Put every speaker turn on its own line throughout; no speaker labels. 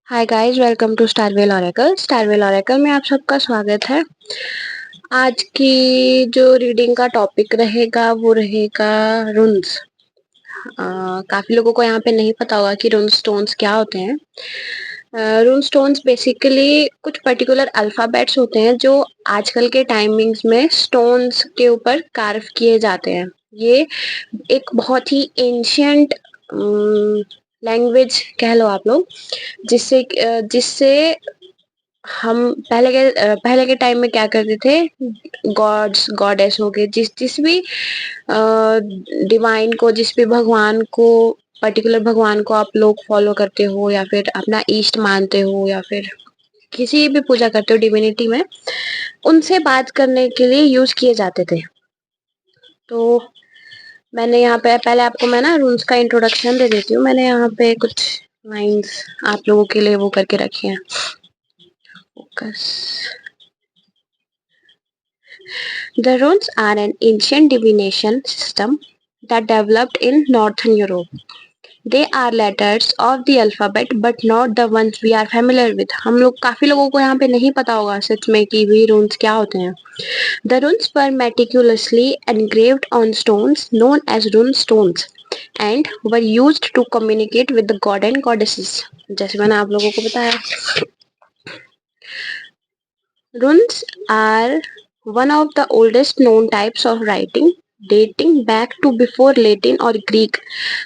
Hi guys, welcome to Starwell Oracle. Starwell Oracle में आप सबका स्वागत है। आज की जो रीडिंग का टॉपिक रहेगा वो रहेगा रून्स। काफी लोगों को यहाँ पे नहीं पता होगा कि रून स्टोन्स क्या होते हैं। रून स्टोन्स बेसिकली कुछ पर्टिकुलर अल्फाबेट्स होते हैं जो आजकल के टाइमिंग्स में स्टोन्स के ऊपर कार्व किए जाते हैं। ये एक बहुत ही एंशियंट लैंग्वेज कह लो आप लोग, जिससे हम पहले के टाइम में क्या करते थे। गॉड्स गॉडेस हो गए, जिस जिस भी डिवाइन को, जिस भी भगवान को, पर्टिकुलर भगवान को आप लोग फॉलो करते हो या फिर अपना ईष्ट मानते हो या फिर किसी भी पूजा करते हो डिविनिटी में, उनसे बात करने के लिए यूज किए जाते थे। तो मैंने यहाँ पे पहले आपको मैं ना रूल्स का इंट्रोडक्शन दे देती हूँ। मैंने यहाँ पे कुछ लाइंस आप लोगों के लिए वो करके रखी हैं। Focus. The runes are an ancient divination system that developed in Northern Europe. They are letters of the alphabet but not the ones we are familiar with. हम लोग काफी लोगों को यहाँ पे नहीं पता होगा सच में कि भी runes क्या होते हैं। The runes were meticulously engraved on stones known as rune stones and were used to communicate with the god and goddesses. जैसे मैंने आप लोगों को बताया, runes are one of the oldest known types of writing, dating back to before Latin or Greek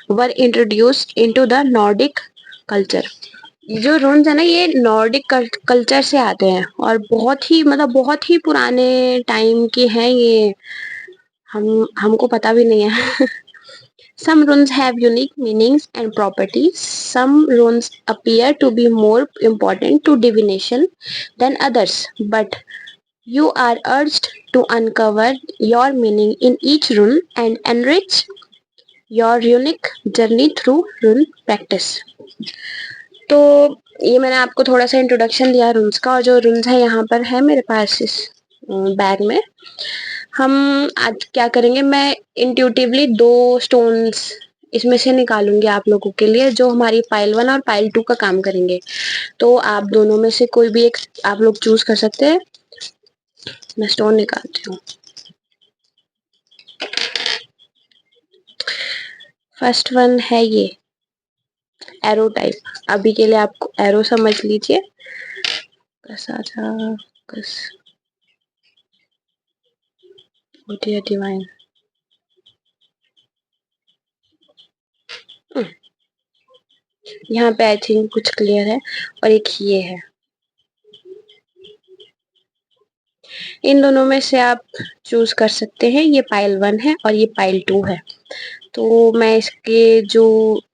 were introduced into the Nordic culture. जो रून्स है ना, ये नॉर्डिक कल्चर से आते हैं और बहुत ही पुराने टाइम के हैं ये। हमको पता भी नहीं है। Some runes have unique meanings and properties. Some runes appear to be more important to divination than others, but you are urged to uncover your meaning in each rune and enrich your unique journey through rune practice. तो ये मैंने आपको थोड़ा सा introduction दिया रून्स का, और जो रून्स है यहाँ पर है मेरे पास इस बैग में। हम आज क्या करेंगे, मैं इंट्यूटिवली 2 स्टोन्स इसमें से निकालूंगी आप लोगों के लिए, जो हमारी पाइल 1 और पाइल 2 का काम करेंगे। तो आप दोनों में से कोई भी एक आप लोग चूज कर सकते हैं। मैं स्टोन निकालती हूँ। फर्स्ट वन है ये एरो टाइप। अभी के लिए आपको एरो समझ लीजिए। डिवाइन। यहाँ पे आई थिंक कुछ क्लियर है। और एक ये है। इन दोनों में से आप चूज कर सकते हैं। ये पाइल 1 है और ये पाइल 2 है। तो मैं इसके जो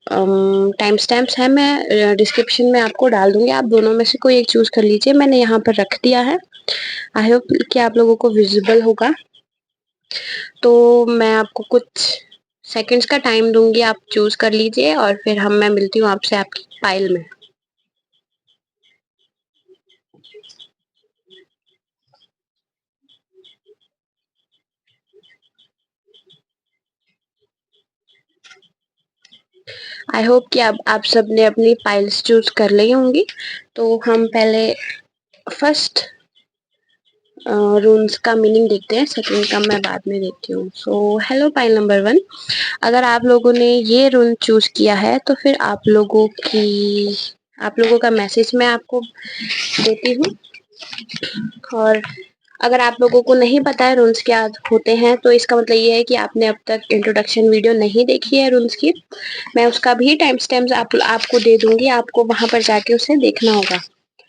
टाइम स्टैम्प्स है मैं डिस्क्रिप्शन में आपको डाल दूंगी। आप दोनों में से कोई एक चूज कर लीजिए। मैंने यहाँ पर रख दिया है। आई होप कि आप लोगों को विजिबल होगा। तो मैं आपको कुछ सेकंड्स का टाइम दूंगी, आप चूज कर लीजिए और फिर मैं मिलती हूँ आपसे आपकी पाइल में। आई होप कि आप सब ने अपनी फाइल्स चूज कर ली होंगी। तो हम पहले फर्स्ट रून्स का मीनिंग देखते हैं, सेकंड का मैं बाद में देखती हूँ। सो हेलो पाइल नंबर 1, अगर आप लोगों ने ये रून चूज किया है तो फिर आप लोगों का मैसेज मैं आपको देती हूँ। और अगर आप लोगों को नहीं पता है रून्स क्या होते हैं तो इसका मतलब ये है कि आपने अब तक इंट्रोडक्शन वीडियो नहीं देखी है रून्स की। मैं उसका भी टाइम स्टैम्प्स आपको दे दूंगी, आपको वहां पर जाके उसे देखना होगा।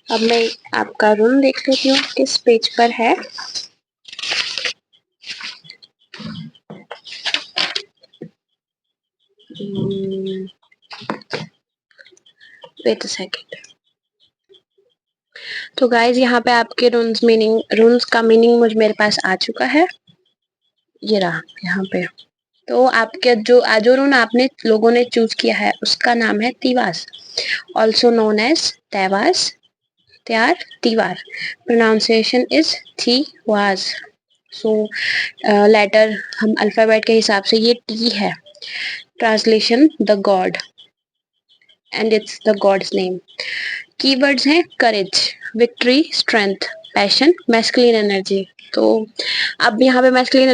अब मैं आपका रूम देख लेती हूँ किस पेज पर है। Wait a second. तो गाइज यहाँ पे आपके रून्स का मीनिंग मेरे पास आ चुका है। ये रहा यहाँ पे। तो आपके जो रून आपने लोगों ने चूज किया है उसका नाम है Tiwaz, also known as Teiwaz, Tyr, Tiwar. Pronunciation is Tiwaz. So letter हम अल्फाबेट के हिसाब से ये टी है। Translation the God, and it's the God's name. Keywords हैं courage, victory, strength, passion, masculine energy. तो अब यहाँ पे मैस्कुलिन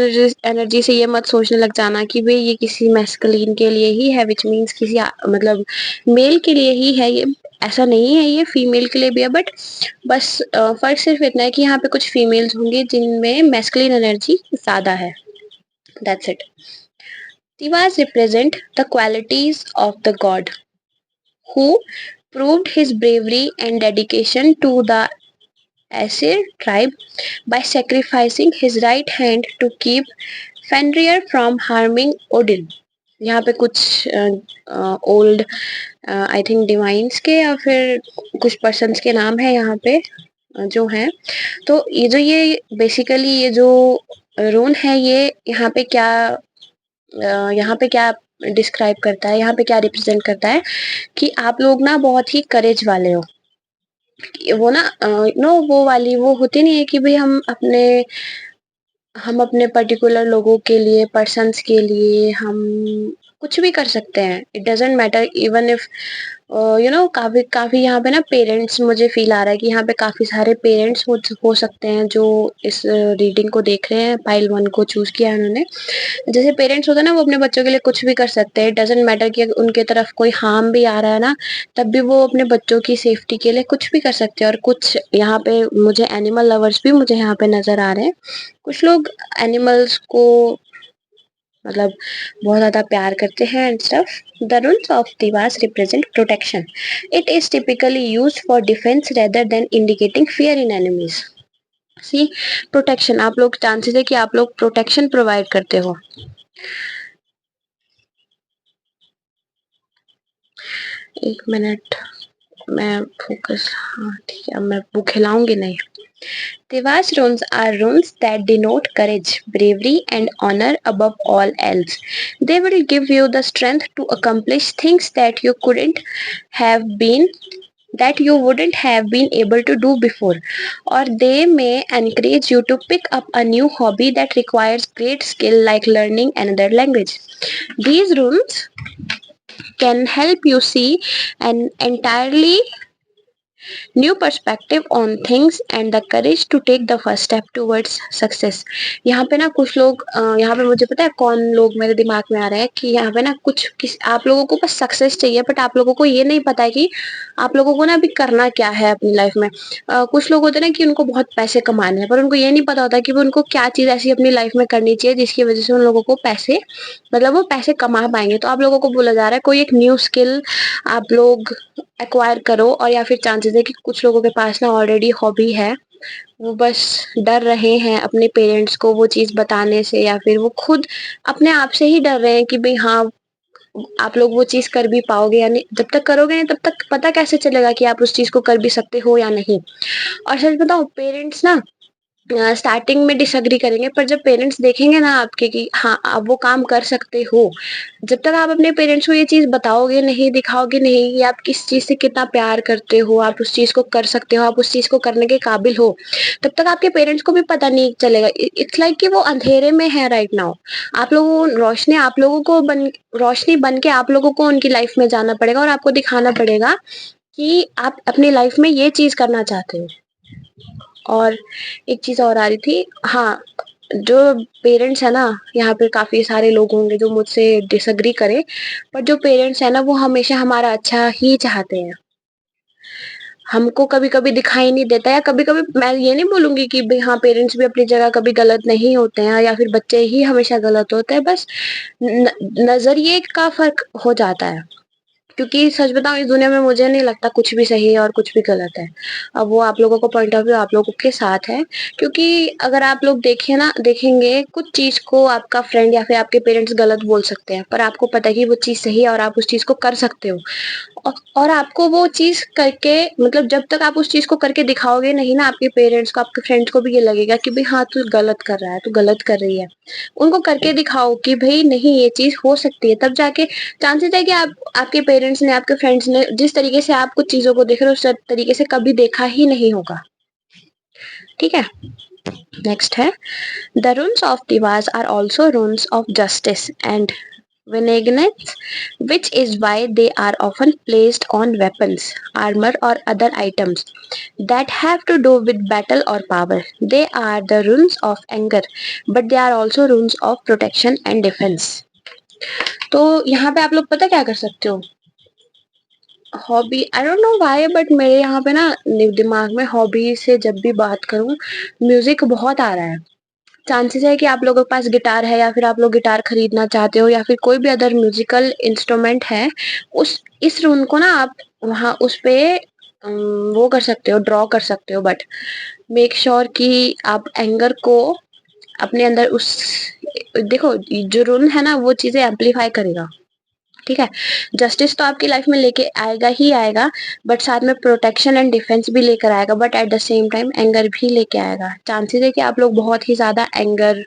एनर्जी से ये मत सोचने लग जाना कि भाई ये किसी मैस्कुलिन के लिए ही है, विच मीन्स किसी मतलब मेल के लिए ही है, ये ऐसा नहीं है, ये फीमेल के लिए भी है। बट बस फर्क सिर्फ इतना है कि यहाँ पे कुछ फीमेल्स होंगी जिनमें मैस्कुलिन एनर्जी ज्यादा है, that's it. Devas represent the qualities of the god who proved his bravery and dedication to the Aesir tribe by sacrificing his right hand to keep Fenrir from harming Odin. यहाँ पे कुछ old I think divine's के या फिर कुछ persons के नाम है यहाँ पे जो हैं। तो ये बेसिकली ये जो रून है ये यहाँ पे क्या डिस्क्राइब करता है, यहाँ पे क्या रिप्रेजेंट करता है कि आप लोग ना बहुत ही करेज वाले हो। वो ना नो वो वाली वो होती नहीं है कि भाई हम अपने पर्टिकुलर लोगों के लिए, पर्सन्स के लिए हम कुछ भी कर सकते हैं। It doesn't matter even if काफी काफी यहाँ पे ना पेरेंट्स, मुझे फील आ रहा है कि यहाँ पे काफी सारे पेरेंट्स हो सकते हैं जो इस रीडिंग को देख रहे हैं। पाइल 1 को चूज किया है उन्होंने। जैसे पेरेंट्स होते हैं ना, वो अपने बच्चों के लिए कुछ भी कर सकते हैं। डजेंट मैटर कि उनके तरफ कोई हार्म भी आ रहा है ना, तब भी वो अपने बच्चों की सेफ्टी के लिए कुछ भी कर सकते हैं। और कुछ यहाँ पे मुझे एनिमल लवर्स भी मुझे यहाँ पे नजर आ रहे हैं। कुछ लोग एनिमल्स को मतलब बहुत ज्यादा प्यार करते हैं and stuff. The runes of divas represent protection. It is typically used for defence rather than indicating fear in enemies. See, protection, आप लोग चांसेस है कि आप लोग प्रोटेक्शन प्रोवाइड करते हो। एक मिनट, मैं फोकस, हाँ ठीक है, अब मैं बुक हिलाऊंगी नहीं। Devas runes are runes that denote courage, bravery, and honor above all else. They will give you the strength to accomplish things that you wouldn't have been able to do before, or they may encourage you to pick up a new hobby that requires great skill, like learning another language. These runes can help you see an entirely new perspective on things and the courage to take the first step towards success. यहाँ पे ना कुछ लोग यहाँ पे मुझे पता है कौन लोग मेरे दिमाग में आ रहे हैं कि यहाँ पे ना आप लोगों को बस सक्सेस चाहिए, बट आप लोगों को ये नहीं पता है कि आप लोगों को ना अभी करना क्या है अपनी लाइफ में। कुछ लोग होते हैं ना कि उनको बहुत पैसे कमाने हैं, पर उनको ये नहीं पता होता कि वो उनको क्या चीज ऐसी अपनी लाइफ में करनी चाहिए जिसकी वजह से उन लोगों को पैसे, मतलब वो पैसे कमा पाएंगे। तो आप लोगों को बोला जा रहा है कोई एक न्यू स्किल आप लोग एक्वायर करो, और या फिर चांसेस है कि कुछ लोगों के पास ना ऑलरेडी हॉबी है, वो बस डर रहे हैं अपने पेरेंट्स को वो चीज बताने से, या फिर वो खुद अपने आप से ही डर रहे हैं कि भाई हाँ आप लोग वो चीज कर भी पाओगे या नहीं। जब तक करोगे नहीं तब तक पता कैसे चलेगा कि आप उस चीज को कर भी सकते हो या नहीं। और सच बताओ, पेरेंट्स ना स्टार्टिंग में डिसएग्री करेंगे, पर जब पेरेंट्स देखेंगे ना आपके कि हाँ आप वो काम कर सकते हो, जब तक आप अपने पेरेंट्स को ये चीज बताओगे नहीं, दिखाओगे नहीं कि आप किस चीज से कितना प्यार करते हो, आप उस चीज को कर सकते हो, आप उस चीज को करने के काबिल हो, तब तक आपके पेरेंट्स को भी पता नहीं चलेगा। इट्स लाइक कि वो अंधेरे में है राइट नाउ। आप लोगों रोशनी बन के आप लोगों को उनकी लाइफ में जाना पड़ेगा और आपको दिखाना पड़ेगा कि आप अपनी लाइफ में ये चीज करना चाहते हो। और एक चीज और आ रही थी, हाँ, जो पेरेंट्स है ना, यहाँ पे काफी सारे लोग होंगे जो मुझसे डिसएग्री करें, पर जो पेरेंट्स है ना वो हमेशा हमारा अच्छा ही चाहते हैं। हमको कभी कभी दिखाई नहीं देता, या कभी कभी मैं ये नहीं बोलूंगी कि भाई हाँ पेरेंट्स भी अपनी जगह कभी गलत नहीं होते हैं या फिर बच्चे ही हमेशा गलत होते हैं, बस नजरिए का फर्क हो जाता है। क्योंकि सच बताऊं इस दुनिया में मुझे नहीं लगता कुछ भी सही है और कुछ भी गलत है। अब वो आप लोगों को पॉइंट ऑफ व्यू आप लोगों के साथ है। क्योंकि अगर आप लोग देखेंगे कुछ चीज को आपका फ्रेंड या फिर आपके पेरेंट्स गलत बोल सकते हैं, पर आपको पता है कि वो चीज सही है और आप उस चीज को कर सकते हो। और आपको वो चीज करके, मतलब जब तक आप उस चीज को करके दिखाओगे नहीं ना आपके पेरेंट्स को, आपके फ्रेंड्स को भी ये लगेगा कि भाई हाँ तू गलत कर रहा है, तू गलत कर रही है। उनको करके दिखाओ कि भाई नहीं ये चीज हो सकती है, तब जाके चांसेस है कि आपके पेरेंट्स ने, आपके फ्रेंड्स ने जिस तरीके से आप कुछ चीजों को देख रहे हो उस तरीके से कभी देखा ही नहीं होगा। ठीक है, नेक्स्ट है the runes of divas are also runes of justice and vignettes, which is why they are often placed on weapons, armor, or other items that have to do with battle or power. They are the runes of anger, but they are also runes of protection and defense. तो यहाँ पे आप लोग पता क्या कर सकते हो? Hobby I don't know why but मेरे यहाँ पे ना दिमाग में हॉबी से जब भी बात करूँ म्यूजिक बहुत आ रहा है। चांसेस है कि आप लोगों के पास गिटार है या फिर आप लोग गिटार खरीदना चाहते हो या फिर कोई भी अदर म्यूजिकल इंस्ट्रूमेंट है, उस इस रून को ना आप वहाँ उस पे वो कर सकते हो, ड्रॉ कर सकते हो, बट मेक श्योर कि आप एंगर को अपने अंदर उस देखो जो रून है ना वो चीजें एम्पलीफाई करेगा। ठीक है, जस्टिस तो आपकी लाइफ में लेके आएगा ही आएगा, बट साथ में प्रोटेक्शन एंड डिफेंस भी लेकर आएगा, but at the same time anger भी लेके आएगा। चांसेस है कि आप लोग बहुत ही ज्यादा एंगर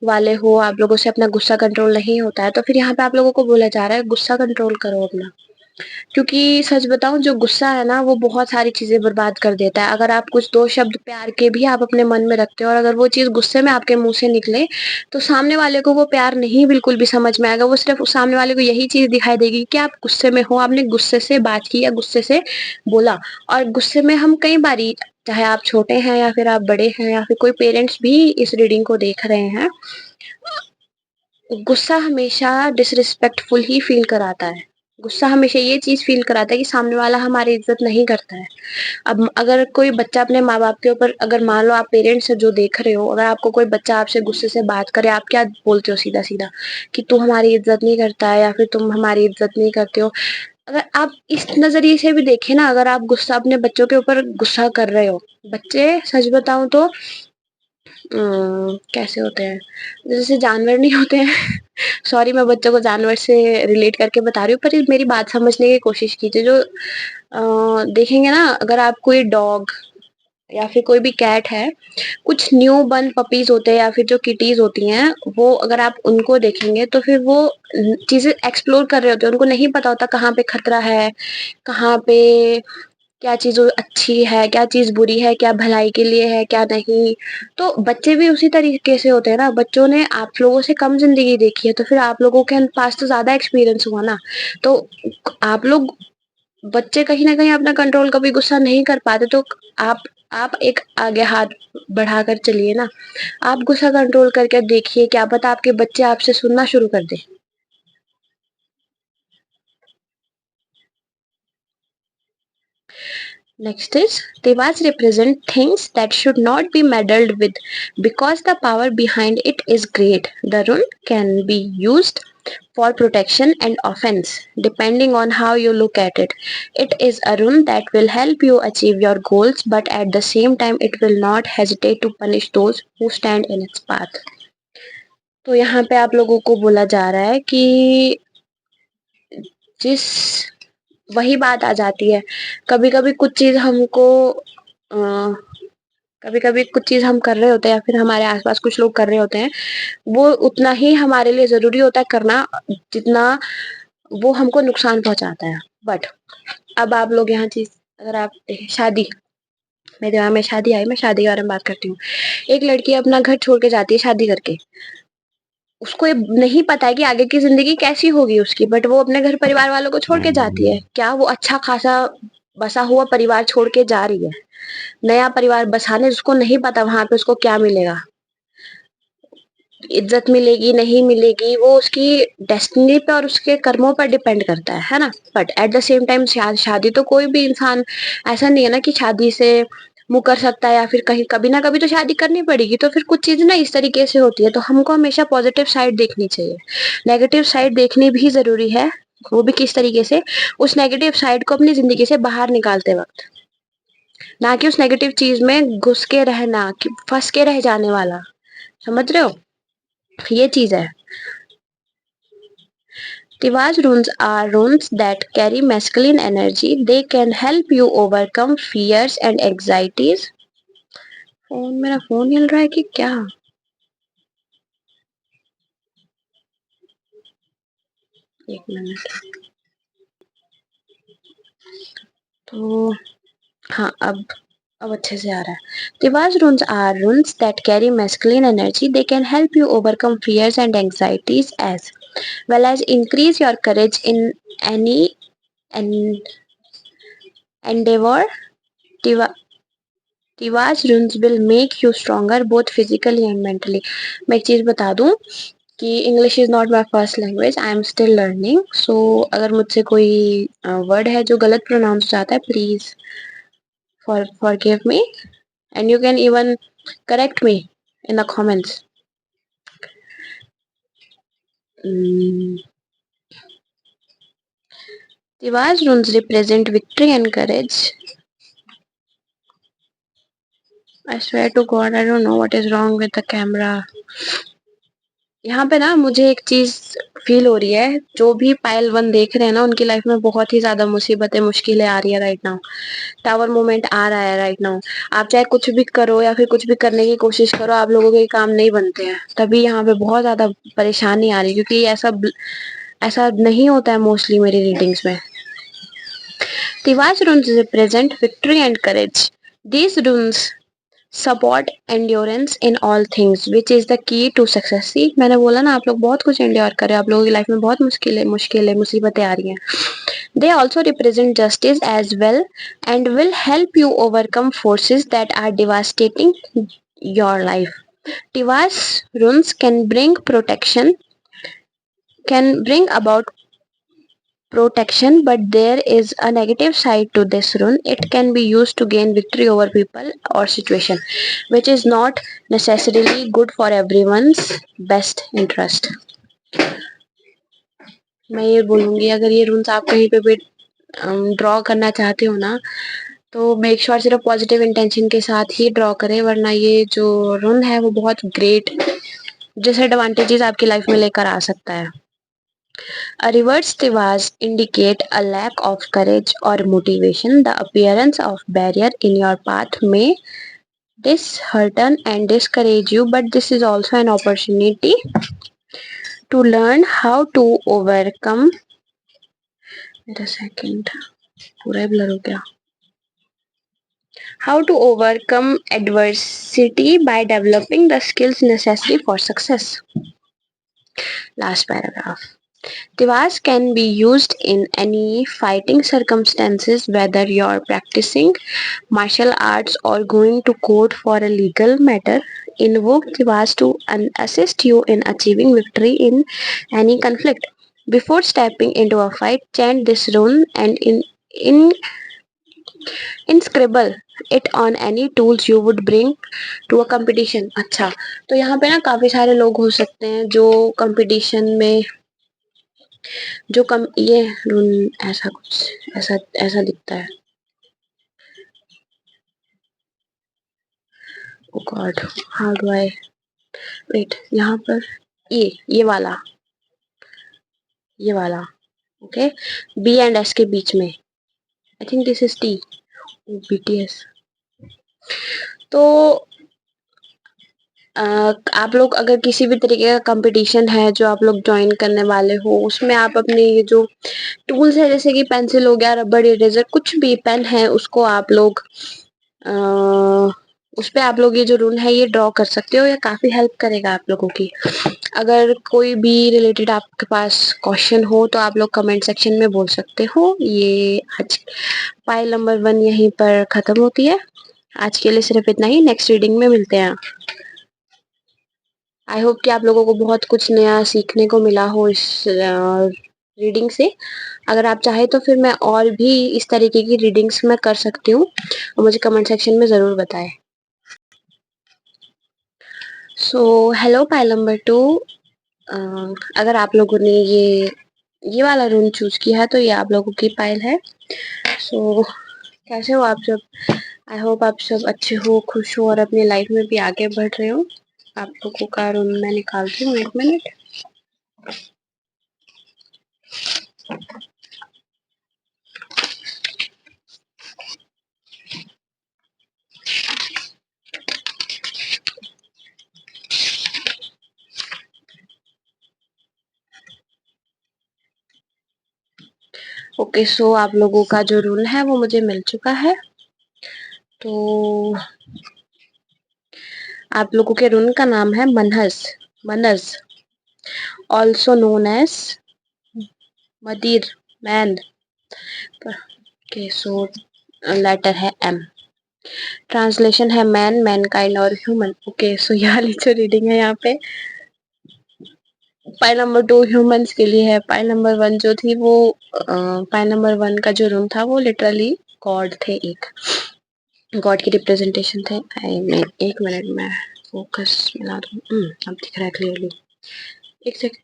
वाले हो, आप लोगों से अपना गुस्सा कंट्रोल नहीं होता है, तो फिर यहाँ पे आप लोगों को बोला जा रहा है गुस्सा कंट्रोल करो अपना। क्योंकि सच बताऊं जो गुस्सा है ना वो बहुत सारी चीजें बर्बाद कर देता है। अगर आप कुछ दो शब्द प्यार के भी आप अपने मन में रखते हो और अगर वो चीज गुस्से में आपके मुंह से निकले तो सामने वाले को वो प्यार नहीं बिल्कुल भी समझ में आएगा। वो सिर्फ उस सामने वाले को यही चीज दिखाई देगी कि आप गुस्से में हो, आपने गुस्से से बात की या गुस्से से बोला। और गुस्से में हम कई बारी, चाहे आप छोटे हैं या फिर आप बड़े हैं या फिर कोई पेरेंट्स भी इस रीडिंग को देख रहे हैं, गुस्सा हमेशा डिसरिस्पेक्टफुल ही फील कराता है। गुस्सा हमेशा ये चीज फील कराता है कि सामने वाला हमारी इज्जत नहीं करता है। अब अगर कोई बच्चा अपने माँ बाप के ऊपर, अगर मान लो आप पेरेंट्स जो देख रहे हो, अगर आपको कोई बच्चा आपसे गुस्से से बात करे, आप क्या बोलते हो सीधा सीधा? कि तू हमारी इज्जत नहीं करता है या फिर तुम हमारी इज्जत नहीं करते हो। अगर आप इस नजरिए से भी देखें ना, अगर आप गुस्सा अपने बच्चों के ऊपर गुस्सा कर रहे हो, बच्चे सच बताऊं तो कैसे होते हैं, जैसे जानवर नहीं होते हैं। सॉरी मैं बच्चों को जानवर से रिलेट करके बता रही हूँ, पर मेरी बात समझने की कोशिश कीजिए। जो देखेंगे ना, अगर आप कोई डॉग या फिर कोई भी कैट है, कुछ न्यू बर्न पपीज होते हैं या फिर जो किटीज होती हैं, वो अगर आप उनको देखेंगे तो फिर वो चीजें एक्सप्लोर कर रहे होते हैं। उनको नहीं पता होता कहाँ पे खतरा है, कहाँ पे क्या चीज अच्छी है, क्या चीज बुरी है, क्या भलाई के लिए है, क्या नहीं। तो बच्चे भी उसी तरीके से होते हैं ना। बच्चों ने आप लोगों से कम जिंदगी देखी है, तो फिर आप लोगों के पास तो ज्यादा एक्सपीरियंस हुआ ना। तो आप लोग बच्चे कहीं ना कहीं अपना कंट्रोल कभी गुस्सा नहीं कर पाते, तो आप एक आगे हाथ बढ़ाकर चलिए ना। आप गुस्सा कंट्रोल करके देखिए, क्या पता आपके बच्चे आपसे सुनना शुरू कर दे। Next is Devas represent things that should not be meddled with because the power behind it is great. The rune can be used for protection and offense depending on how you look at it. It is a rune that will help you achieve your goals, but at the same time it will not hesitate to punish those who stand in its path. तो यहाँ पे आप लोगों को बोला जा रहा है कि जिस वही बात आ जाती है, कभी कभी कुछ चीज हमको कभी कभी कुछ चीज हम कर रहे होते हैं या फिर हमारे आसपास कुछ लोग कर रहे होते हैं, वो उतना ही हमारे लिए जरूरी होता है करना जितना वो हमको नुकसान पहुंचाता है। बट अब आप लोग यहाँ चीज, अगर आप शादी, मेरे दिमाग में शादी आई, मैं शादी के बारे में बात करती हूँ। एक लड़की अपना घर छोड़ के जाती है शादी करके, उसको ये नहीं पता है कि आगे की जिंदगी कैसी होगी उसकी, बट वो अपने घर परिवार वालों को छोड़ के जाती है। क्या वो अच्छा खासा बसा हुआ परिवार छोड़ के जा रही है, नया परिवार बसाने, उसको नहीं पता वहां पे उसको क्या मिलेगा, इज्जत मिलेगी नहीं मिलेगी, वो उसकी डेस्टिनी पे और उसके कर्मों पर डिपेंड करता है ना। But at the same time शादी तो कोई भी इंसान ऐसा नहीं है ना कि शादी से मुँह कर सकता है, या फिर कहीं कभी ना कभी तो शादी करनी पड़ेगी। तो फिर कुछ चीजें ना इस तरीके से होती है, तो हमको हमेशा पॉजिटिव साइड देखनी चाहिए, नेगेटिव साइड देखनी भी जरूरी है। वो भी किस तरीके से, उस नेगेटिव साइड को अपनी जिंदगी से बाहर निकालते वक्त, ना कि उस नेगेटिव चीज में घुस के रहना, कि फंस के रह जाने वाला। समझ रहे हो, ये चीज है। Tiwaz runes are runes that carry masculine energy. They can help you overcome fears and anxieties. Phone, मेरा फोन हिल रहा है कि क्या? एक मिनट। तो हाँ, अब अच्छे से आ रहा है। Tiwaz runes are runes that carry masculine energy. They can help you overcome fears and anxieties as well as increase your courage in any en- endeavor. Tiva- Tiwaz runes will make you stronger both physically and mentally. मैं एक चीज बता दूं कि English is not my first language, I am still learning. So अगर मुझसे कोई word है जो गलत प्रोनाउंस जाता है, please forgive me, and you can even correct me in the comments. mm. Tiwaz runes represent victory and courage. I swear to God, I don't know what is wrong with the camera. यहाँ पे ना मुझे एक चीज feel हो रही है, जो भी पायल वन देख रहे हैं ना, उनकी लाइफ में बहुत ही ज्यादा मुसीबतें मुश्किलें आ रही है राइट नाउ. टावर मोमेंट आ रहा है राइट नाउ. आप चाहे कुछ भी करो या फिर कुछ भी करने की कोशिश करो, आप लोगों के काम नहीं बनते हैं. तभी यहाँ पे बहुत ज्यादा परेशानी आ रही है, क्योंकि ऐसा ऐसा नहीं होता है मोस्टली मेरी रीडिंग्स में. Tiwaz runes represent victory and courage. These runes support endurance in all things, which is the key to success. See, मैंने बोला ना, आप लोग बहुत कुछ endure कर रहे हो, आप लोगों की लाइफ में बहुत मुश्किलें मुसीबतें आ रही हैं. They also represent justice as well and will help you overcome forces that are devastating your life. Tiwaz runes can bring about protection, but there is a negative side to this rune. It can be used to gain victory over people or situation, which is not necessarily good for everyone's best interest. मैं ये बोलूंगी, अगर ये रून्स आप कहीं पे भी draw करना चाहते हो ना, तो मेक श्योर सिर्फ पॉजिटिव इंटेंशन के साथ ही ड्रॉ करें, वरना ये जो रून है वो बहुत ग्रेट डिसएडवांटेजेस आपकी लाइफ में लेकर आ सकता है. A reverse tiwaz indicate a lack of courage or motivation. The appearance of barrier in your path may dishearten and discourage you, but this is also an opportunity to learn how to overcome. Wait a second, पूरा ही blur हो गया. How to overcome adversity by developing the skills necessary for success. Last paragraph. Tiwaz can be used in any fighting circumstances, whether you're practicing martial arts or going to court for a legal matter. Invoke Tiwaz to assist you in achieving victory in any conflict. Before stepping into a fight, chant this rune and in scribble it on any tools you would bring to a competition. अच्छा, तो यहाँ पे ना काफी सारे लोग हो सकते हैं जो कंपटीशन में जो कम ये रूल ऐसा कुछ ऐसा ऐसा दिखता है. Oh God, how do I wait, यहाँ पर ये वाला ओके, बी एंड एस के बीच में, I think this is T. BTS. तो आप लोग अगर किसी भी तरीके का कंपटीशन है जो आप लोग ज्वाइन करने वाले हो, उसमें आप अपने ये जो टूल्स है, जैसे कि पेंसिल हो गया, रबड़, इरेजर, कुछ भी पेन है, उसको आप लोग उस पे आप लोग ये जो रूल है ये ड्रॉ कर सकते हो. ये काफी हेल्प करेगा आप लोगों की. अगर कोई भी रिलेटेड आपके पास क्वेश्चन हो तो आप लोग कमेंट सेक्शन में बोल सकते हो. ये आज फाइल नंबर 1 यहीं पर खत्म होती है. आज के लिए सिर्फ इतना ही. नेक्स्ट रीडिंग में मिलते हैं. आई होप कि आप लोगों को बहुत कुछ नया सीखने को मिला हो इस रीडिंग से. अगर आप चाहे तो फिर मैं और भी इस तरीके की रीडिंग्स मैं कर सकती हूँ, और मुझे कमेंट सेक्शन में ज़रूर बताएं. So hello pile number 2. अगर आप लोगों ने ये वाला रूम चूज किया है तो ये आप लोगों की पाइल है. सो कैसे हो आप सब? आई होप आप सब अच्छे हो, खुश हो और अपनी लाइफ में भी आगे बढ़ रहे हो. आप लोगों का रूम मैं निकालती हूँ, 1 मिनट. ओके, सो आप लोगों का जो रूल है वो मुझे मिल चुका है. तो आप लोगों के रूल का नाम है मनहस. मनस. also known as Madir, man. Okay, so letter है M. ट्रांसलेशन है मैन, मैनकाइंड और ह्यूमन. ओके, सो ये वाली जो रीडिंग है यहाँ पे पाइल नंबर 2 ह्यूमंस के लिए है. पाइल नंबर 1 जो थी वो पाइल नंबर 1 का जो रूम था वो लिटरली गॉड थे, एक गॉड की रिप्रेजेंटेशन थे. आई मीन एक मिनट में फोकस मिला दूं. अब दिख रहा है क्लियरली. एक second.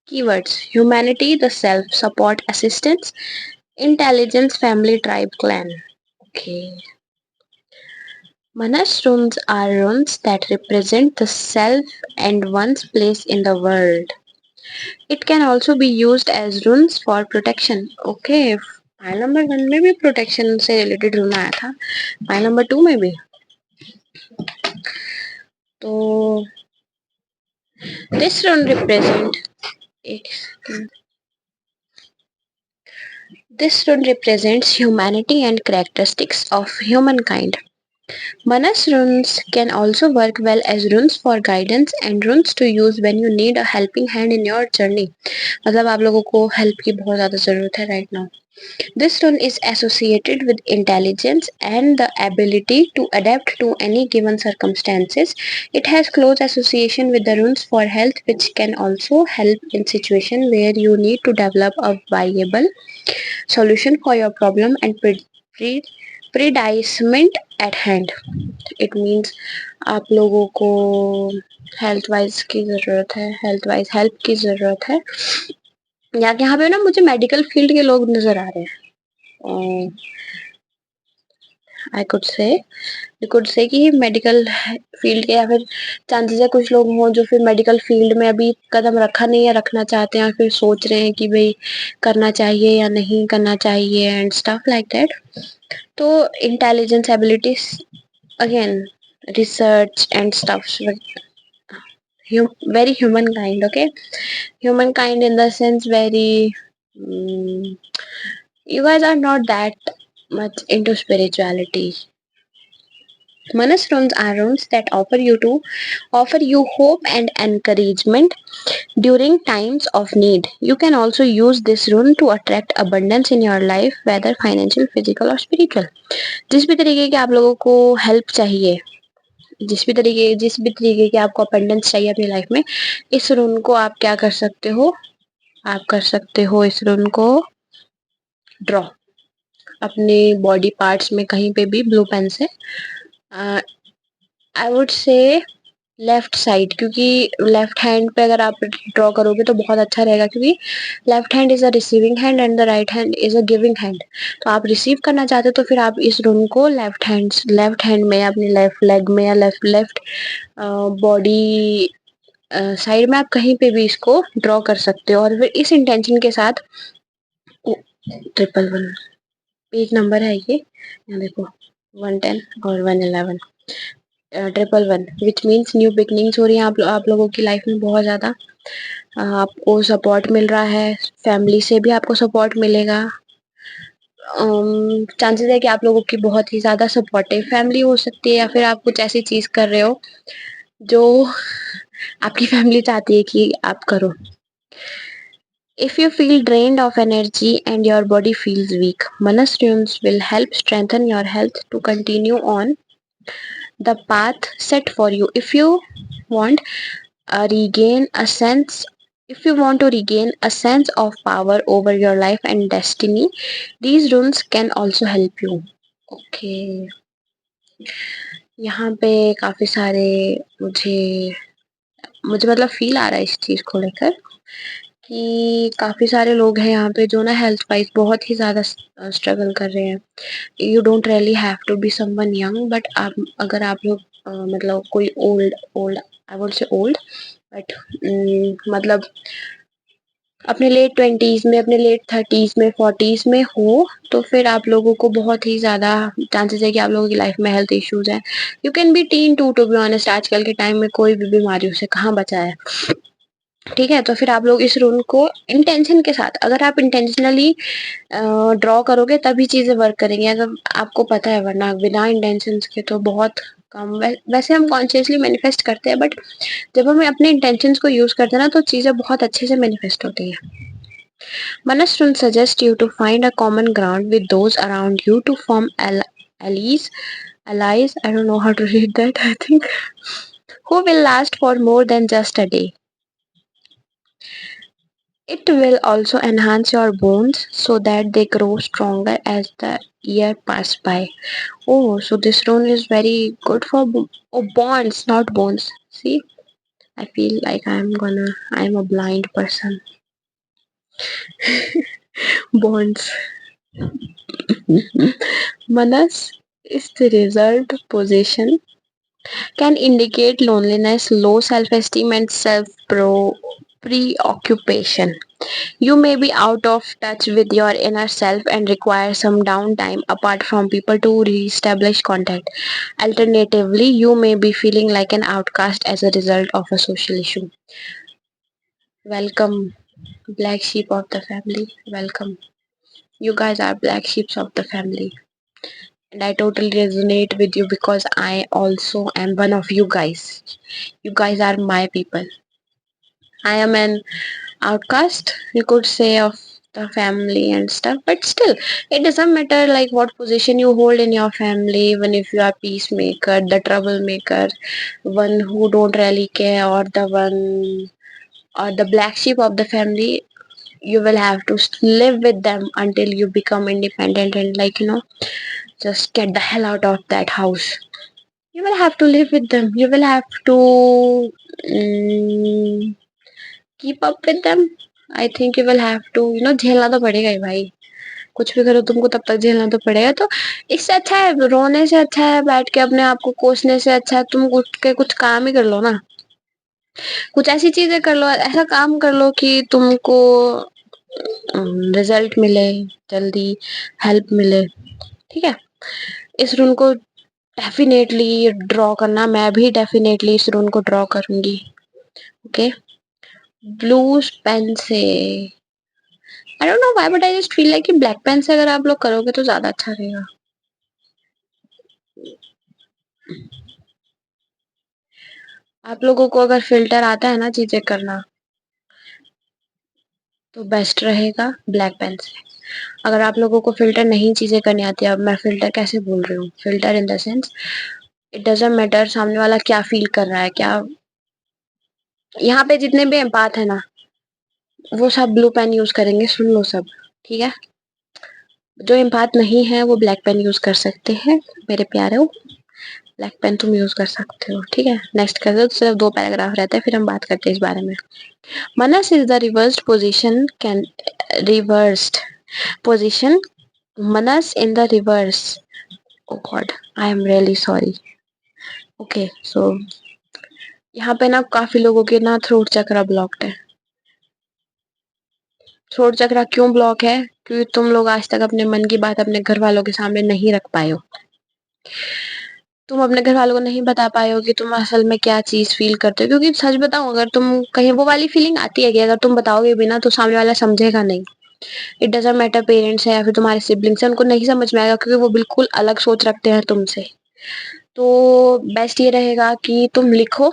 Keywords: humanity, the self, support, assistance, intelligence, family, tribe, clan. Okay. Manas runes are runes that represent the self and one's place in the world. It can also be used as runes for protection. Okay. File number 1 में भी protection से related room आया था, file number 2 में भी. तो this rune represent This rune represents humanity and characteristics of humankind. Manas runes can also work well as runes for guidance and runes to use when you need a helping hand in your journey. मतलब आप लोगों को help की बहुत ज़्यादा ज़रूरत है right now. This rune is associated with intelligence and the ability to adapt to any given circumstances. It has close association with the runes for health, which can also help in situation where you need to develop a viable solution for your problem and predicament at hand. It means आप लोगों को health wise की ज़रूरत है, health wise help की ज़रूरत है. यहाँ पे ना मुझे मेडिकल फील्ड के लोग नज़र आ रहे हैं. आई कुड से कि मेडिकल फील्ड के, या फिर चांसेस है कुछ लोग हों जो फिर मेडिकल फील्ड में अभी कदम रखा नहीं है, रखना चाहते हैं, और फिर सोच रहे हैं कि भाई करना चाहिए या नहीं करना चाहिए एंड स्टफ लाइक दैट. तो intelligence, abilities, again research and stuff, very humankind. Okay, humankind in the sense very you guys are not that much into spirituality. Manas runes are runes that offer you hope and encouragement during times of need. You can also use this rune to attract abundance in your life, whether financial, physical or spiritual. जिस भी तरीके की आप लोगों को help चाहिए, जिस भी तरीके की आपको अबंडेंस चाहिए अपनी लाइफ में, इस रून को आप क्या कर सकते हो, आप कर सकते हो इस रून को ड्रॉ अपने बॉडी पार्ट्स में कहीं पे भी ब्लू पेन से. आई वुड से लेफ्ट साइड, क्योंकि लेफ्ट हैंड पे अगर आप ड्रॉ करोगे तो बहुत अच्छा रहेगा, क्योंकि left hand is a receiving hand and the right hand is a giving hand. तो आप रिसीव करना चाहते हो तो फिर आप इस रून को लेफ्ट हैंड में, अपने लेफ्ट लेग में या लेफ्ट बॉडी साइड में आप कहीं पे भी इसको ड्रॉ कर सकते हो. और फिर इस इंटेंशन के साथ 111 पेज नंबर है ये, यहाँ देखो 110 और 111. 111 विच मीन्स न्यू बिगनिंग्स हो रही है आप लोगों की लाइफ में. बहुत ज़्यादा आपको सपोर्ट मिल रहा है, फैमिली से भी आपको सपोर्ट मिलेगा. चांसेस है कि आप लोगों की बहुत ही ज़्यादा सपोर्टिव फैमिली हो सकती है, या फिर आप कुछ ऐसी चीज़ कर रहे हो जो आपकी फैमिली चाहती है कि आप करो. If you feel drained of energy and your body feels weak, Manas runes will help strengthen your health to continue on the path set for you. Want regain a sense if you want to regain a sense of power over your life and destiny, these runes can also help you. Okay, यहाँ पे काफी सारे मुझे मतलब feel आ रहा है इस चीज को लेकर कि काफी सारे लोग हैं यहाँ पे जो ना हेल्थ वाइज बहुत ही ज्यादा स्ट्रगल कर रहे हैं. You don't really have to be someone young, but अगर आप लोग मतलब कोई old I would say old, but मतलब अपने लेट 20s में, अपने लेट 30s में, 40s में हो, तो फिर आप लोगों को बहुत ही ज़्यादा चांसेस है कि आप लोगों की लाइफ में हेल्थ इश्यूज हैं. You can be teen to be honest. आजकल के टाइम में कोई भी बीमारियों से कहाँ बचा है, ठीक है. तो फिर आप लोग इस रूल को इंटेंशन के साथ, अगर आप इंटेंशनली ड्रॉ करोगे तभी चीज़ें वर्क करेंगी. अगर आपको पता है, वरना बिना इंटेंशन के तो बहुत कम। वैसे हम कॉन्शियसली मैनिफेस्ट करते हैं, बट जब हम अपने इंटेंशंस को यूज करते हैं ना, तो चीजें बहुत अच्छे से मैनिफेस्ट होती हैं। Manas will suggest you to find a common ground with those around you to form allies. Allies, I don't know how to read that, I think, who will last for more than just a day. It will also enhance your bonds so that they grow stronger as the year pass by. Oh, so this rune is very good for bonds, not bones. See, I feel like I'm a blind person. Bonds. Manas is the result position can indicate loneliness, low self-esteem, and preoccupation. You may be out of touch with your inner self and require some downtime apart from people to re-establish contact. Alternatively, you may be feeling like an outcast as a result of a social issue. Welcome, black sheep of the family. Welcome. You guys are black sheeps of the family. And I totally resonate with you because I also am one of you guys. You guys are my people. I am an outcast, you could say, of the family and stuff, but still, it doesn't matter like what position you hold in your family, even if you are peacemaker, the troublemaker, one who don't really care, or the one or the black sheep of the family. You will have to live with them until you become independent and, like, just get the hell out of that house. You will have to live with them. You will have to keep up with them. I think you will have to, झेलना तो पड़ेगा ही भाई। कुछ भी करो तुमको तब तक झेलना तो पड़ेगा। तो इससे अच्छा है, रोने से अच्छा है बैठ के अपने आप को कोसने से अच्छा है तुम उठ के कुछ काम ही कर लो ना। कुछ ऐसी चीजें कर लो, ऐसा काम कर लो कि तुमको रिजल्ट मिले जल्दी, हेल्प मिले। ठीक है, इस रूल को डेफिनेटली ड्रॉ करना। मैं भी डेफिनेटली इस रूल को ड्रॉ करूंगी। ओके, ब्लू पेन से, I don't know why but I just feel like कि ब्लैक पेन से अगर आप लोग करोगे तो ज्यादा अच्छा रहेगा। आप लोगों को अगर फिल्टर आता है ना चीजें करना, तो बेस्ट रहेगा ब्लैक पेन से। अगर आप लोगों को फिल्टर नहीं चीजें करनी आती है, अब मैं फिल्टर कैसे बोल रही हूँ, filter in the sense it doesn't matter सामने वाला क्या फील कर रहा है, क्या। यहाँ पे जितने भी एम्पाथ है ना, वो सब ब्लू पेन यूज करेंगे, सुन लो सब। ठीक है, जो एम्पाथ नहीं है वो ब्लैक पेन यूज कर सकते हैं मेरे प्यारे। ब्लैक पेन तुम यूज कर सकते हो। ठीक है, नेक्स्ट कर दो, सिर्फ 2 पैराग्राफ रहते हैं, फिर हम बात करते हैं इस बारे में। Manas is the reversed position can reversed position. Manas in the reverse. Oh God, I am really sorry. Okay, so यहाँ पे ना काफी लोगों के ना थ्रोट चक्रा ब्लॉक्ड है। थ्रोट चक्रा क्यों ब्लॉक है? क्योंकि तुम लोग आज तक अपने मन की बात अपने घर वालों के सामने नहीं रख पाए हो। तुम अपने घर वालों को नहीं बता पाए हो कि तुम असल में क्या चीज फील करते हो। क्योंकि सच बताऊं, अगर तुम कहीं वो वाली फीलिंग आती है कि अगर तुम बताओगे भी ना तो सामने वाला समझेगा नहीं। इट डजंट मैटर पेरेंट्स है या फिर तुम्हारे सिबलिंग्स है, उनको नहीं समझ में आएगा क्योंकि वो बिल्कुल अलग सोच रखते हैं तुमसे। तो बेस्ट ये रहेगा कि तुम लिखो,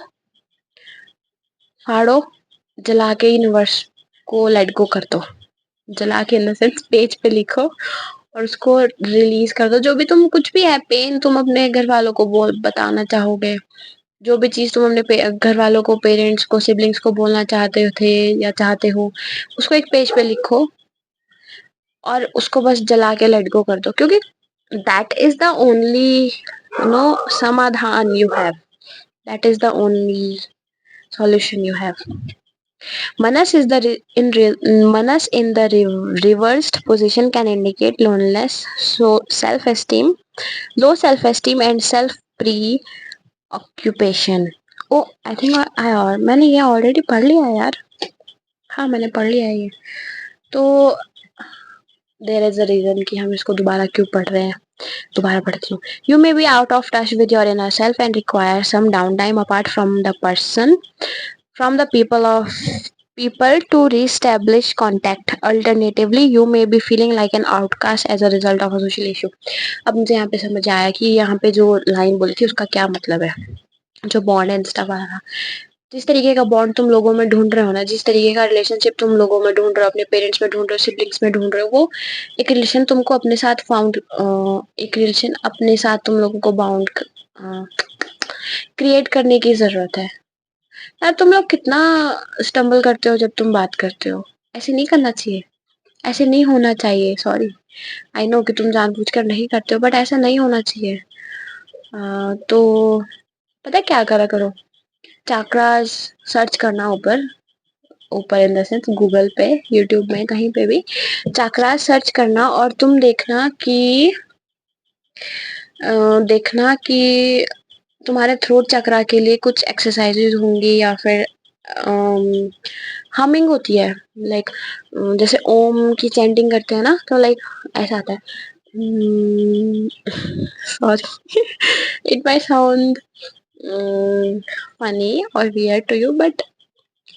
फाड़ो, जला के यूनिवर्स को लेट गो कर दो। जला के इन द सेंस पेज पे लिखो और उसको रिलीज कर दो। जो भी तुम, कुछ भी है पेन तुम अपने घर वालों को बोल बताना चाहोगे, जो भी चीज तुम अपने घर वालों को, पेरेंट्स को, सिबलिंग्स को बोलना चाहते थे या चाहते हो, उसको एक पेज पे लिखो और उसको बस जला के लेट गो कर दो। क्योंकि दैट इज द ओनली समाधान you have, that is the only solution you have. Manas is the Manas in the reversed position can indicate loneliness, so self-esteem, low self-esteem and self preoccupation. Oh, I think और मैंने ये already पढ़ लिया है यार। हाँ, मैंने पढ़ लिया है ये। तो देयर इज अ रीजन कि हम इसको दोबारा क्यों पढ़ रहे हैं। दोबारा पढ़ती हूँ। You may be out of touch with your inner self and require some downtime apart from the person, from the people of people to re-establish contact. Alternatively, you may be feeling like an outcast as a result of a social issue. अब मुझे यहाँ पे समझ आया कि यहाँ पे जो लाइन बोली थी उसका क्या मतलब है, जो बॉन्ड एंड स्टफ वाला। जिस तरीके का बॉन्ड तुम लोगों में ढूंढ रहे हो ना, जिस तरीके का रिलेशनशिप तुम लोगों में ढूंढ रहे हो, अपने पेरेंट्स में ढूंढ रहे हो, सिबलिंग्स में ढूंढ रहे हो, वो एक रिलेशन तुमको अपने साथ एक रिलेशन अपने साथ तुम लोगों को बाउंड क्रिएट करने की जरूरत है। यार तुम लोग कितना स्टम्बल करते हो जब तुम बात करते हो, ऐसे नहीं करना चाहिए, ऐसे नहीं होना चाहिए। सॉरी, आई नो कि तुम जानबूझकर नहीं करते हो, बट ऐसा नहीं होना चाहिए। तो पता है क्या करा करो, चाक्रास सर्च करना ऊपर, ऊपर इन द सेंस गूगल पे, यूट्यूब में, कहीं पे भी चाक्रास सर्च करना, और तुम देखना कि तुम्हारे थ्रोट चक्रा के लिए कुछ एक्सरसाइजेज होंगी, या फिर हमिंग होती है, लाइक जैसे ओम की चैंटिंग करते हैं ना, तो लाइक ऐसा आता है। Sorry, it my sound funny or weird to you, but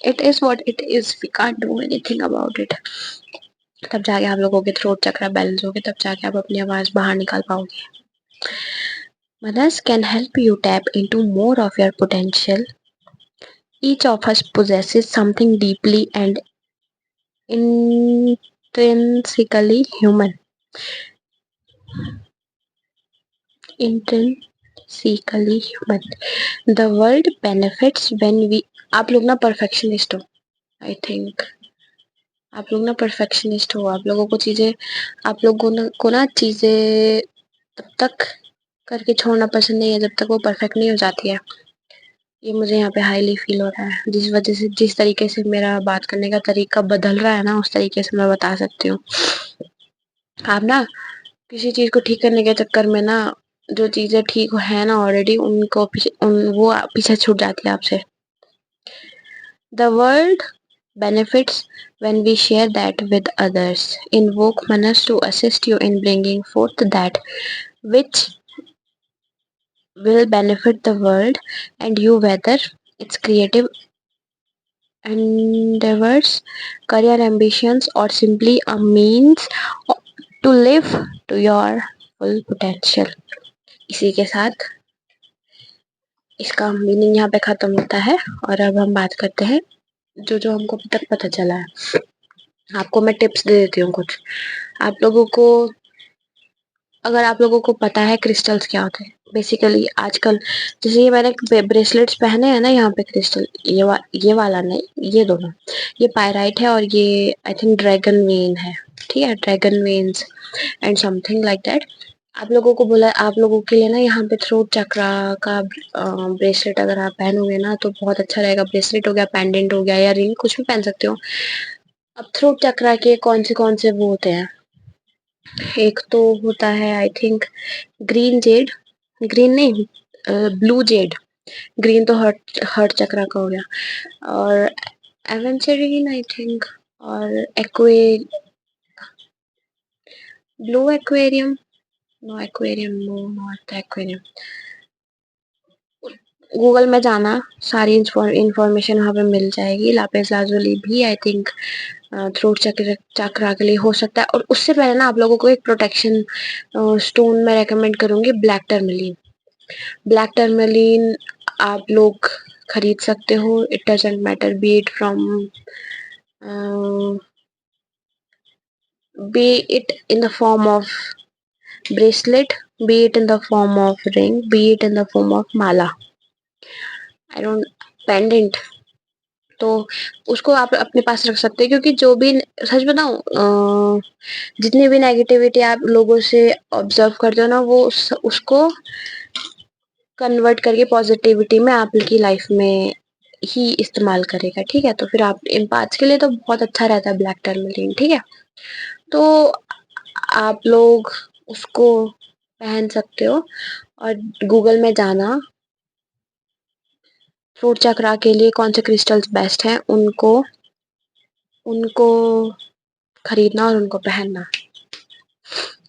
it is what it is. We can't do anything about it. तब जाके आप लोगों के थ्रोट चक्रा बैलेंस होगे, तब जाके आप अपनी आवाज बाहर निकाल पाओगे। Manas can help you tap into more of your potential. Each of us possesses something deeply and intrinsically human. Intrinsically human. The world benefits when we. आप लोग ना परफेक्शनिस्ट हो, आई थिंक। आप लोग ना परफेक्शनिस्ट हो, आप लोगों को चीजें, आप लोगों को ना चीजें तब तक करके छोड़ना पसंद नहीं है जब तक वो परफेक्ट नहीं हो जाती है। ये मुझे यहाँ पे हाईली फील हो रहा है, जिस वजह से, जिस तरीके से मेरा बात करने का तरीका बदल रहा है ना, उस तरीके से मैं बता सकती हूँ। आप ना किसी चीज को ठीक करने के चक्कर में ना, जो चीजें ठीक है ना ऑलरेडी, उनको वो पीछे छूट जाती है आपसे। The world benefits when we share that with others. Invoke Manas to assist you in bringing forth that which will benefit the world and you, whether it's creative endeavors, career ambitions, or simply a means to live to your full potential. इसी के साथ इसका meaning यहाँ पे खत्म होता है, और अब हम बात करते हैं जो जो हमको अभी तक पता चला है। आपको मैं टिप्स दे देती हूँ कुछ। आप लोगों को, अगर आप लोगों को पता है क्रिस्टल्स क्या होते हैं, बेसिकली आजकल जैसे ये मैंने ब्रेसलेट्स पहने हैं ना यहाँ पे, क्रिस्टल, ये वाला नहीं, ये दोनों, ये पायराइट है और ये आई थिंक ड्रैगन वेन है, ठीक है, dragon veins and something like that. आप लोगों को बोला, आप लोगों के लिए ना यहाँ पे थ्रोट चक्रा का ब्रेसलेट अगर आप पहनोगे ना तो बहुत अच्छा रहेगा। ब्रेसलेट हो गया, पेंडेंट हो गया, या रिंग, कुछ भी पहन सकते हो। अब थ्रोट चक्रा के कौन से वो होते हैं, एक तो होता है I think green jade, green नहीं, ब्लू जेड। ग्रीन तो हर्ट चक्रा का हो गया, और एवेंचरीन आई थिंक, और blue aquarium, no aquarium, no not aquarium. Google में जाना, सारी इंफॉर्मेशन वहाँ पे मिल जाएगी। लापिस लाजुली भी आई थिंक थ्रोट चक्रा के लिए हो सकता है। और उससे पहले ना आप लोगों को एक प्रोटेक्शन स्टोन मैं रेकमेंड करूँगी, ब्लैक टर्मलिन। ब्लैक टर्मलिन आप लोग खरीद सकते हो, it doesn't matter, B it from be it in the form of bracelet, be it in the form of ring, be it in the form of mala, I don't, pendant, तो उसको आप अपने पास रख सकते हैं। क्योंकि जो भी, सच बताऊं, जितनी भी नेगेटिविटी आप लोगों से ऑब्जर्व करते हो ना, वो उसको कन्वर्ट करके पॉजिटिविटी में आपकी लाइफ में ही इस्तेमाल करेगा, ठीक है। तो फिर आप इन पार्ट्स के लिए तो बहुत अच्छा रहता है ब्लैक टर्मलिन, ठीक है। तो आप लोग उसको पहन सकते हो, और गूगल में जाना, थ्रोट चक्रा के लिए कौन से क्रिस्टल्स बेस्ट हैं, उनको उनको खरीदना और उनको पहनना,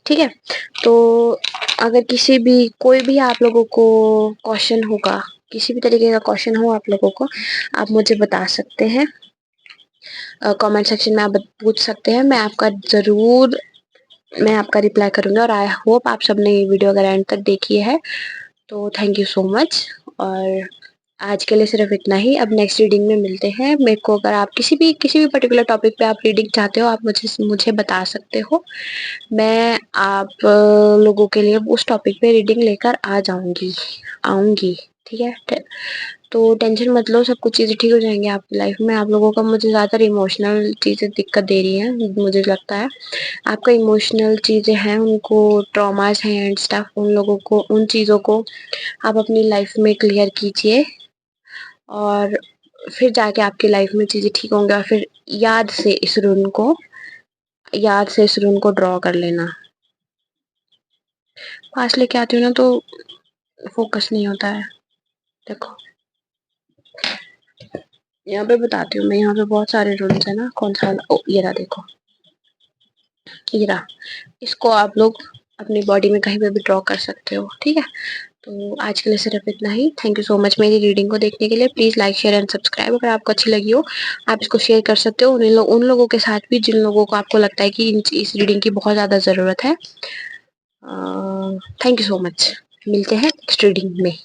ठीक है। तो अगर कोई भी आप लोगों को क्वेश्चन होगा, किसी भी तरीके का क्वेश्चन हो आप लोगों को, आप मुझे बता सकते हैं। कमेंट सेक्शन में आप पूछ सकते हैं, मैं आपका रिप्लाई करूँगी। और आई होप आप सबने ये वीडियो अगर एंड तक देखी है तो थैंक यू सो मच। और आज के लिए सिर्फ इतना ही। अब नेक्स्ट रीडिंग में मिलते हैं। मेरे को अगर आप किसी भी पर्टिकुलर टॉपिक पे आप रीडिंग चाहते हो, आप मुझे बता सकते हो। मैं आप लोगों के लिए उस टॉपिक पे रीडिंग लेकर आऊँगी। ठीक है। तो टेंशन मत लो, सब कुछ चीज़ें ठीक हो जाएंगी आपकी लाइफ में। आप लोगों का मुझे ज़्यादातर इमोशनल चीज़ें दिक्कत दे रही हैं, मुझे लगता है। आपका इमोशनल चीज़ें हैं, उनको ट्रॉमास हैं एंड स्टफ, उन लोगों को, उन चीज़ों को आप अपनी लाइफ में क्लियर कीजिए और फिर जाके आपकी लाइफ में चीज़ें ठीक होंगी। और फिर याद से इस रून को ड्रॉ कर लेना। पास लेके आती हूँ ना तो फोकस नहीं होता है। देखो यहाँ पे बताती हूँ मैं, यहाँ पे बहुत सारे रूल्स है ना, कौन सा वाला, ओ ये रहा, देखो ये रहा। इसको आप लोग अपनी बॉडी में कहीं पे भी ड्रॉ कर सकते हो। ठीक है। तो आज के लिए सिर्फ इतना ही। थैंक यू सो मच मेरी रीडिंग को देखने के लिए। Please like share and subscribe. अगर आपको अच्छी लगी हो आप इसको शेयर कर सकते हो उन लोगों के साथ भी जिन लोगों को आपको लगता है कि इस रीडिंग की बहुत ज़्यादा ज़रूरत है। Thank you so much. मिलते हैं नेक्स्ट रीडिंग में।